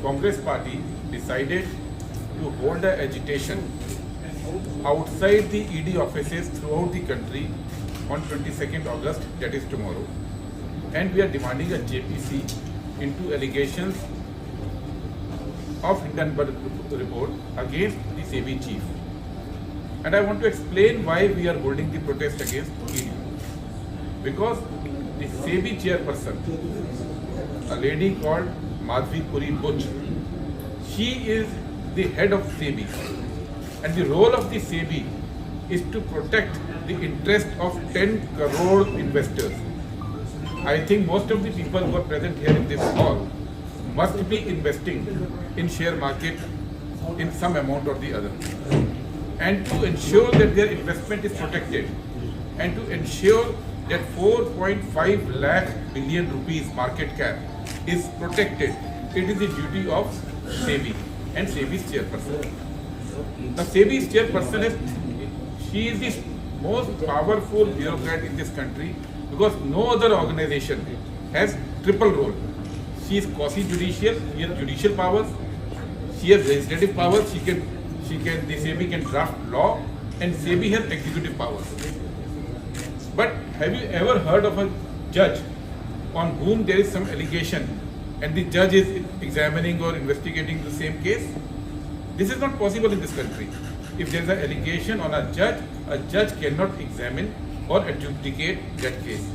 Congress party decided to hold an agitation outside the ED offices throughout the country on 22nd August, that is tomorrow. And we are demanding a JPC into allegations of Hindenburg report against the SEBI chief. And I want to explain why we are holding the protest against ED. Because the SEBI chairperson, a lady called Madhvi Puri Butch, she is the head of SEBI. And the role of the SEBI is to protect the interest of 10 crore investors. I think most of the people who are present here in this hall must be investing in share market in some amount or the other. And to ensure that their investment is protected and to ensure that 4.5 lakh billion rupees market cap is protected, it is the duty of SEBI and SEBI's chairperson. Now SEBI's chairperson she is the most powerful bureaucrat in this country because no other organization has triple role. She is quasi-judicial, she has judicial powers, she has legislative powers, the SEBI can draft law, and SEBI has executive powers. But have you ever heard of a judge on whom there is some allegation and the judge is examining or investigating the same case? This is not possible in this country. If there is an allegation on a judge cannot examine or adjudicate that case.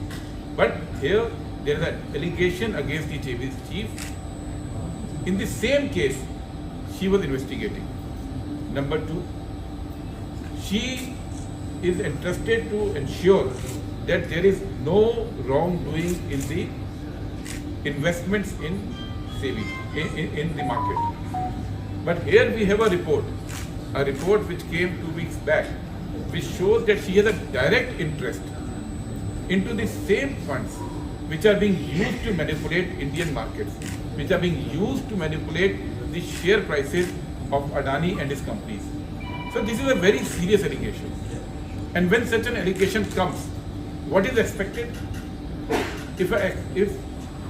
But here there is an allegation against the JPC chief. In the same case, she was investigating. Number two, she is entrusted to ensure that there is no wrongdoing in the investments in SEBI, in the market. But here we have a report which came 2 weeks back, which shows that she has a direct interest into the same funds which are being used to manipulate Indian markets, which are being used to manipulate the share prices of Adani and his companies. So this is a very serious allegation. And when such an allegation comes, what is expected? If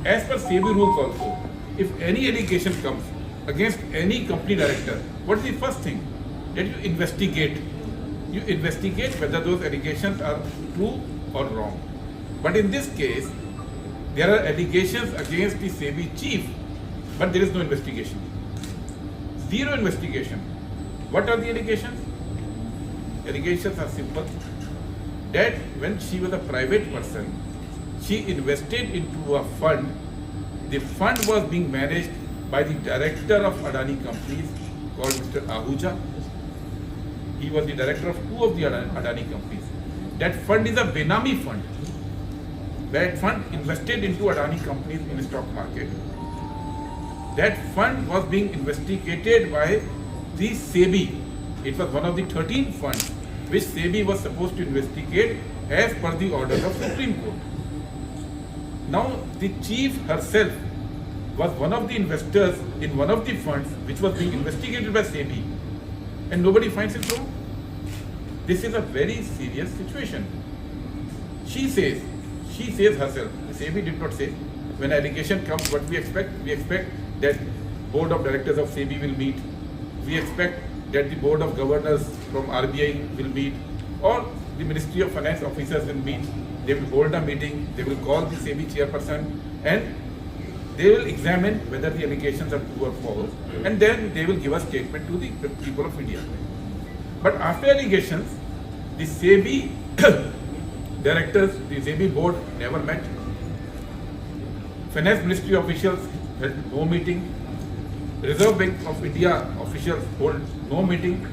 as per SEBI rules also, if any allegation comes against any company director, what is the first thing? That you investigate. You investigate whether those allegations are true or wrong. But in this case, there are allegations against the SEBI chief, but there is no investigation. Zero investigation. What are the allegations? Allegations are simple. That when she was a private person, she invested into a fund. The fund was being managed by the director of Adani companies called Mr. Ahuja. He was the director of 2 of the Adani companies. That fund is a Benami fund. That fund invested into Adani companies in the stock market. That fund was being investigated by the SEBI. It was one of the 13 funds which SEBI was supposed to investigate as per the orders of Supreme Court. Now the chief herself was one of the investors in one of the funds which was being investigated by SEBI, and nobody finds it wrong. This is a very serious situation. She says herself, SEBI did not say, when allegation comes, what we expect? We expect that board of directors of SEBI will meet. We expect that the board of governors from RBI will meet, or the Ministry of Finance officers will meet. They will hold a meeting, they will call the SEBI chairperson, and they will examine whether the allegations are true or false, and then they will give a statement to the people of India. But after allegations, the SEBI directors, the SEBI board never met. Finance Ministry officials held no meeting. Reserve Bank of India officials hold no meeting.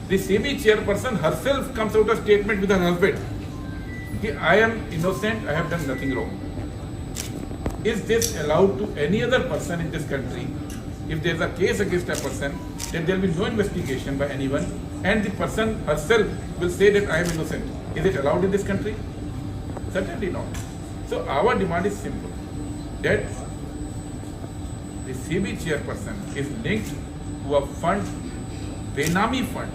The SEBI chairperson herself comes out a statement with her husband. Okay, I am innocent, I have done nothing wrong. Is this allowed to any other person in this country? If there is a case against a person, then there will be no investigation by anyone, and the person herself will say that I am innocent. Is it allowed in this country? Certainly not. So our demand is simple, that the SEBI chairperson is linked to a fund, Benami fund,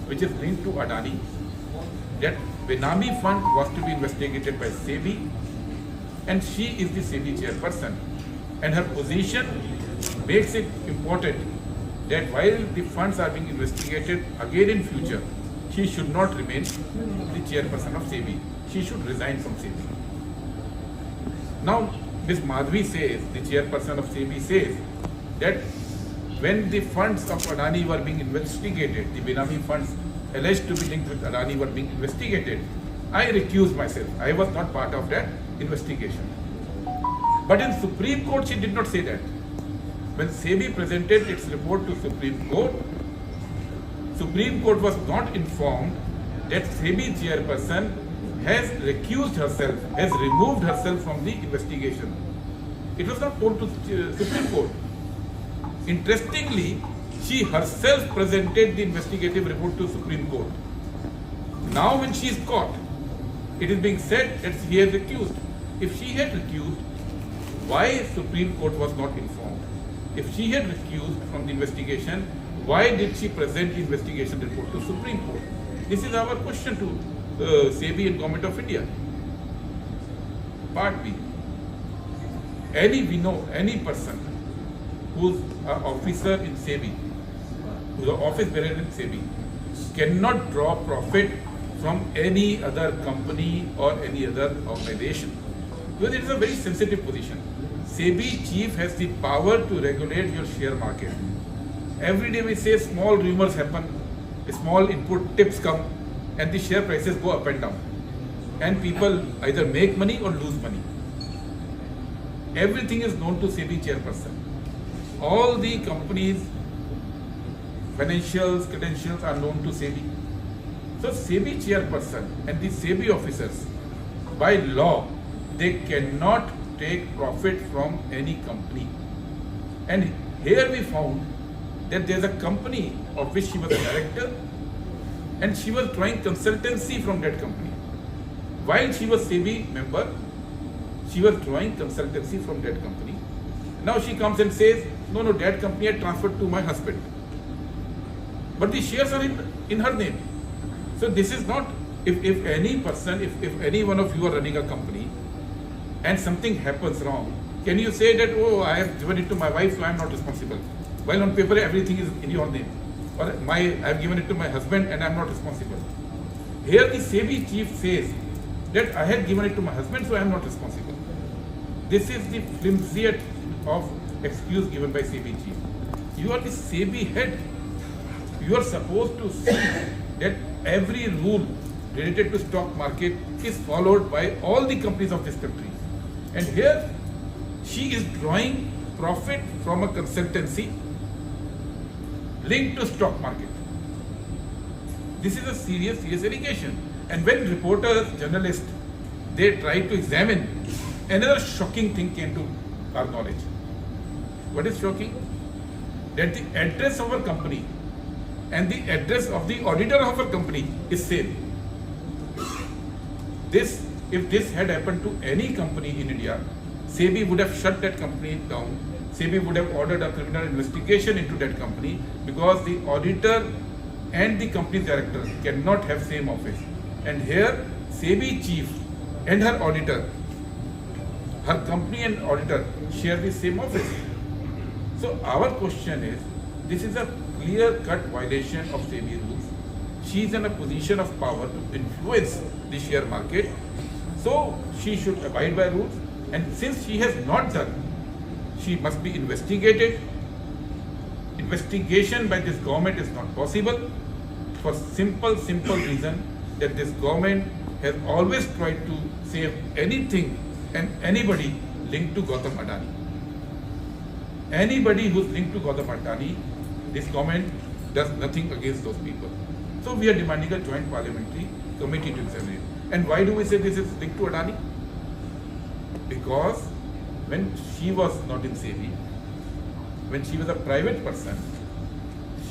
which is linked to Adani. That Benami fund was to be investigated by SEBI, and she is the SEBI chairperson. And her position makes it important that while the funds are being investigated again in future, she should not remain the chairperson of SEBI. She should resign from SEBI. Now, Ms. Madhavi says, the chairperson of SEBI says, that when the funds of Adani were being investigated, the Benami funds alleged to be linked with Adani were being investigated, I recused myself. I was not part of that investigation. But in Supreme Court, she did not say that. When SEBI presented its report to Supreme Court was not informed that SEBI chairperson has recused herself, has removed herself from the investigation. It was not told to Supreme Court. Interestingly, she herself presented the investigative report to Supreme Court. Now when she is caught, it is being said that she has recused. If she had recused, why Supreme Court was not informed? If she had recused from the investigation, why did she present the investigation report to Supreme Court? This is our question to SEBI and Government of India. Part B. We know any person who's an officer in SEBI, who's an office bearer in SEBI, cannot draw profit from any other company or any other organization. Because it is a very sensitive position. SEBI chief has the power to regulate your share market. Every day we say small rumors happen, small input tips come, and the share prices go up and down. And people either make money or lose money. Everything is known to SEBI chairperson. All the companies' financials, credentials are known to SEBI. So SEBI chairperson and the SEBI officers, by law, they cannot take profit from any company. And here we found that there is a company of which she was a director, and she was drawing consultancy from that company. While she was SEBI member, she was drawing consultancy from that company. Now she comes and says, no, that company had transferred to my husband. But the shares are in her name. So this is not, if any person, if any one of you are running a company and something happens wrong, can you say that, oh, I have given it to my wife, so I am not responsible? While on paper everything is in your name. Or I have given it to my husband and I am not responsible. Here the SEBI chief says that I had given it to my husband, so I am not responsible. This is the flimsiest of excuse given by SEBI chief. You are the SEBI head. You are supposed to see that every rule related to stock market is followed by all the companies of this country. And here she is drawing profit from a consultancy linked to stock market. This is a serious allegation. And when reporters, journalists, they tried to examine, another shocking thing came to our knowledge. What is shocking? That the address of our company and the address of the auditor of our company is same. If this had happened to any company in India, SEBI would have shut that company down. SEBI would have ordered a criminal investigation into that company, because the auditor and the company's director cannot have same office. And here, SEBI chief and her auditor, her company and auditor share the same office. So our question is, this is a clear-cut violation of SEBI rules. She is in a position of power to influence the share market. So she should abide by rules. And since she has not done, she must be investigated. Investigation by this government is not possible for simple reason that this government has always tried to save anything and anybody linked to Gautam Adani. Anybody who's linked to Gautam Adani, this government does nothing against those people. So we are demanding a joint parliamentary committee to examine it. And why do we say this is linked to Adani? Because when she was not in SEBI, when she was a private person,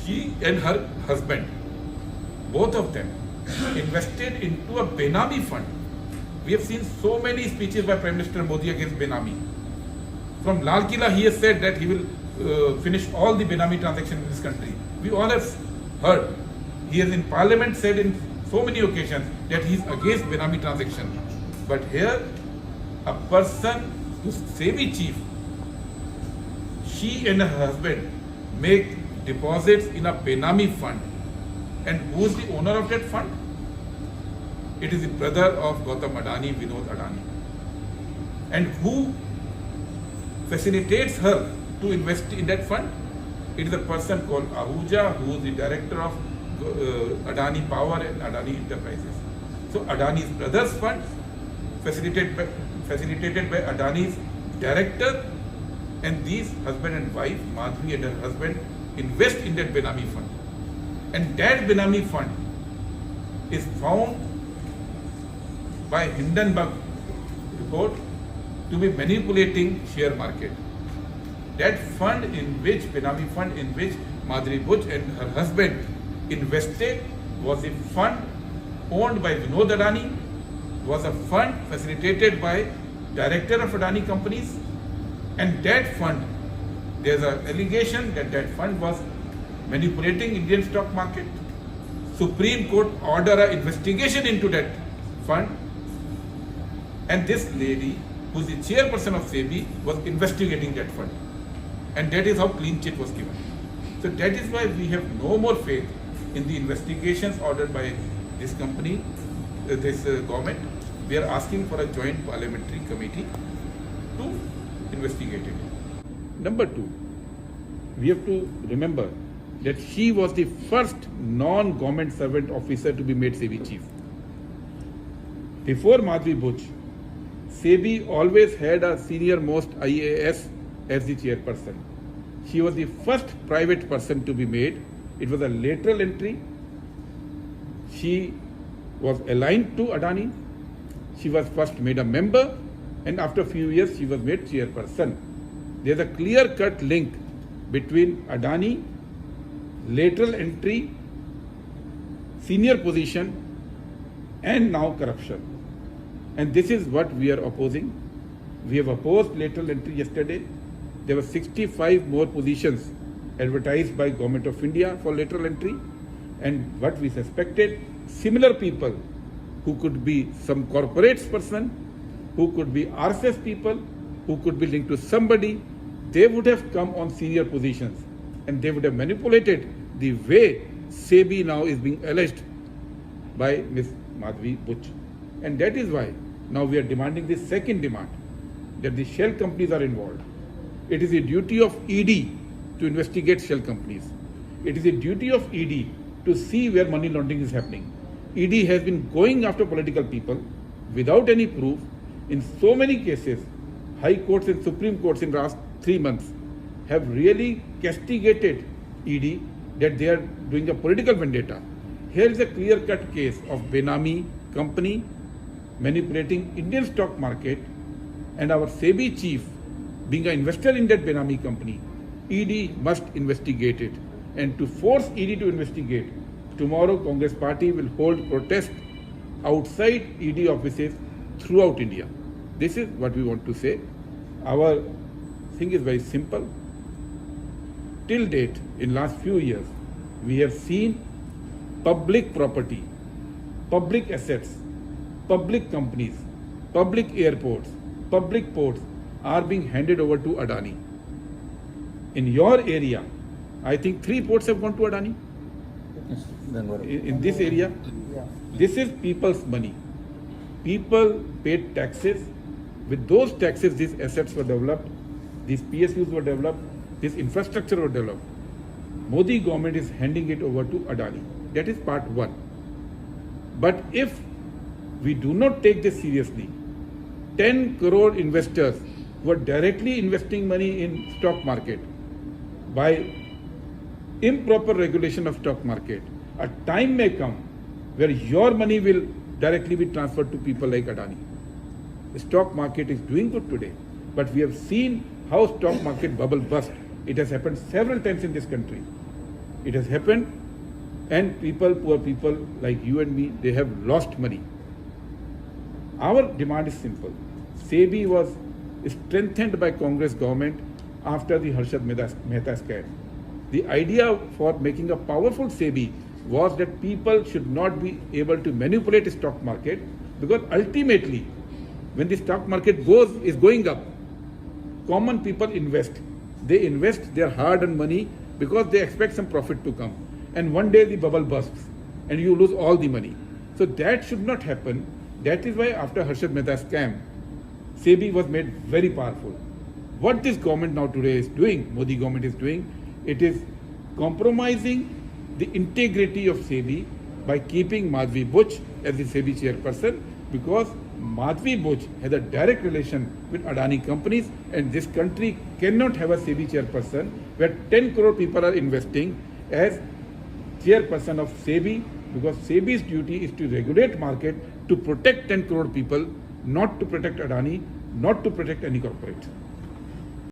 she and her husband, both of them, invested into a Benami fund. We have seen so many speeches by Prime Minister Modi against Benami. From Lal Killa, he has said that he will finish all the Benami transactions in this country. We all have heard. He has in Parliament said in so many occasions that he is against Benami transaction. But here, a person who's SEBI chief she and her husband make deposits in a Benami fund. And who is the owner of that fund? It is the brother of Gautam Adani, Vinod Adani. And who facilitates her to invest in that fund? It is a person called Ahuja, who is the director of Adani Power and Adani Enterprises. So Adani's brother's fund, facilitated by Adani's director, and these husband and wife, Madhvi and her husband, invest in that Benami fund. And that Benami fund is found by Hindenburg report to be manipulating share market. That fund in which, Benami fund in which Madhuri Buch and her husband invested was a fund owned by Vinod Adani, was a fund facilitated by director of Adani companies, and that fund, there's an allegation that that fund was manipulating Indian stock market. Supreme Court ordered an investigation into that fund, and this lady, who is the chairperson of SEBI, was investigating that fund. And that is how clean chit was given. So that is why we have no more faith in the investigations ordered by this company, this government. We are asking for a joint parliamentary committee to investigate it. Number two, we have to remember that she was the first non-government servant officer to be made SEBI chief. Before Madhuri Buch, SEBI always had a senior most IAS as the chairperson. She was the first private person to be made. It was a lateral entry. She was aligned to Adani. She was first made a member, and after a few years she was made chairperson. There is a clear-cut link between Adani, lateral entry, senior position, and now corruption. And this is what we are opposing. We have opposed lateral entry yesterday. There were 65 more positions advertised by Government of India for lateral entry, and what we suspected, similar people who could be some corporates person, who could be RSS people, who could be linked to somebody, they would have come on senior positions, and they would have manipulated the way SEBI now is being alleged by Ms. Madhuri Buch. And that is why now we are demanding the second demand, that the shell companies are involved. It is the duty of ED to investigate shell companies. It is the duty of ED to see where money laundering is happening. ED has been going after political people without any proof. In so many cases, high courts and Supreme Courts in the last 3 months have really castigated ED that they are doing a political vendetta. Here is a clear-cut case of Benami company manipulating Indian stock market, and our SEBI chief being an investor in that Benami company. ED must investigate it. And to force ED to investigate, tomorrow Congress party will hold protest outside ED offices throughout India. This is what we want to say. Our thing is very simple. Till date, in last few years, we have seen public property, public assets, public companies, public airports, public ports are being handed over to Adani. In your area, I think 3 ports have gone to Adani. In this area, this is people's money. People paid taxes. With those taxes, these assets were developed, these PSUs were developed, this infrastructure were developed. Modi government is handing it over to Adani. That is part one. But if we do not take this seriously, 10 crore investors who are directly investing money in stock market, by improper regulation of stock market, a time may come where your money will directly be transferred to people like Adani. The stock market is doing good today, but we have seen how stock market bubble burst. It has happened several times in this country. It has happened, and people, poor people like you and me, they have lost money. Our demand is simple. SEBI was strengthened by Congress government after the Harshad Mehta scam. The idea for making a powerful SEBI was that people should not be able to manipulate the stock market, because ultimately, when the stock market is going up, common people invest. They invest their hard-earned money because they expect some profit to come. And one day the bubble bursts and you lose all the money. So that should not happen. That is why after Harshad Mehta scam, SEBI was made very powerful. What this government now today is doing, Modi government is doing, it is compromising the integrity of SEBI by keeping Madhvi Buch as the SEBI chairperson, because Madhvi Buch has a direct relation with Adani companies, and this country cannot have a SEBI chairperson where 10 crore people are investing as chairperson of SEBI, because SEBI's duty is to regulate market, to protect 10 crore people, not to protect Adani, not to protect any corporate.